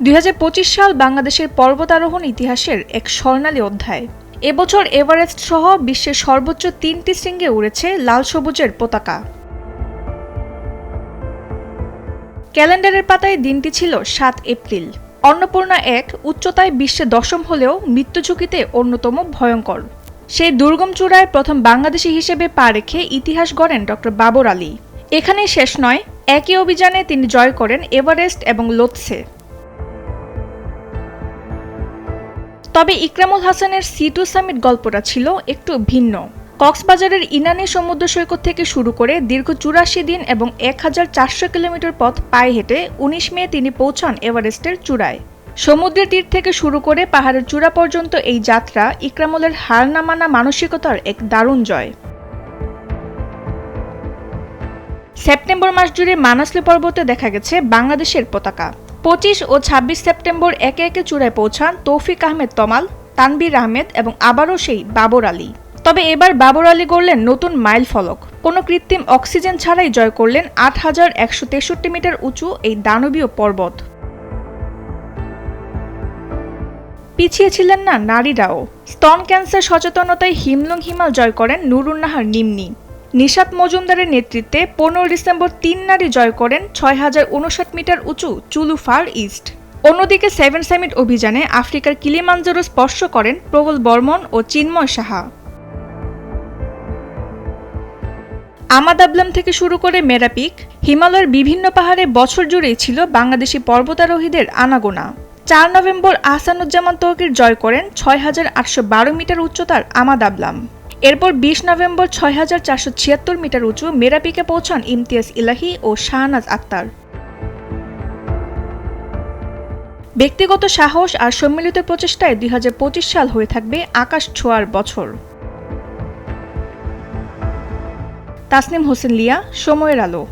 2025 সাল বাংলাদেশের পর্বতারোহণ ইতিহাসের এক স্বর্ণালী অধ্যায়। এবছর এভারেস্ট সহ বিশ্বের সর্বোচ্চ 3টি শৃঙ্গে উড়েছে লাল সবুজের পতাকা। ক্যালেন্ডারের পাতায় দিনটি ছিল 7 এপ্রিল। অন্নপূর্ণা 1 উচ্চতায় বিশ্বে 10ম হলেও মৃত্যু ঝুঁকিতে অন্যতম ভয়ঙ্কর। সেই দুর্গম চূড়ায় প্রথম বাংলাদেশি হিসেবে পা রেখে ইতিহাস গড়েন ডক্টর বাবর আলী। এখানেই শেষ নয়, একই অভিযানে তিনি জয় করেন এভারেস্ট এবং লোৎসে। তবে ইকরামুল হাসানের C2 সামিট গল্পটা ছিল একটু ভিন্ন। কক্সবাজারের ইনানী সমুদ্র সৈকত থেকে শুরু করে দীর্ঘ 84 দিন এবং 1400 কিলোমিটার পথ পায়ে হেঁটে 19 মে তিনি পৌঁছান এভারেস্টের চূড়ায়। সমুদ্রের তীর থেকে শুরু করে পাহাড়ের চূড়া পর্যন্ত এই যাত্রা ইকরামুলের হার না মানা মানসিকতার এক দারুণ জয়। সেপ্টেম্বর মাস জুড়ে মানাসলি পর্বতে দেখা গেছে বাংলাদেশের পতাকা। 25 ও 26 সেপ্টেম্বর একে একে চূড়ায় পৌঁছান তৌফিক আহমেদ তমাল, তানভীর আহমেদ এবং আবারও সেই বাবর আলী। তবে এবার বাবর আলী গড়লেন নতুন মাইল ফলক। কোনো কৃত্রিম অক্সিজেন ছাড়াই জয় করলেন 8163 মিটার উঁচু এই দানবীয় পর্বত। পিছিয়ে ছিলেন না নারীরাও। স্তন ক্যান্সার সচেতনতায় হিমলং হিমাল জয় করেন নুরুন্নাহার নিম্নি। নিশাত মজুমদারের নেতৃত্বে 15 ডিসেম্বর 3 নারী জয় করেন 6059 মিটার উঁচু চুলু ফার ইস্ট। অন্যদিকে 7 সামিট অভিযানে আফ্রিকার কিলিমানজারো স্পর্শ করেন প্রবল বর্মন ও চিন্ময় সাহা। আমাদাবলাম থেকে শুরু করে মেরাপিক, হিমালয়ের বিভিন্ন পাহাড়ে বছর জুড়েই ছিল বাংলাদেশি পর্বতারোহীদের আনাগোনা। 4 নভেম্বর আহসানুজ্জামান তৌকির জয় করেন 6812 মিটার উচ্চতার আমাদাবলাম। এরপর 20 নভেম্বর 6476 মিটার উঁচু মেরাপিকে পৌঁছান ইমতিয়াজ ইলাহি ও শাহনাজ আক্তার। ব্যক্তিগত সাহস আর সম্মিলিত প্রচেষ্টায় 2025 সাল হয়ে থাকবে আকাশ ছোঁয়ার বছর। তাসনিম হোসেন লিয়া, সময়ের আলো।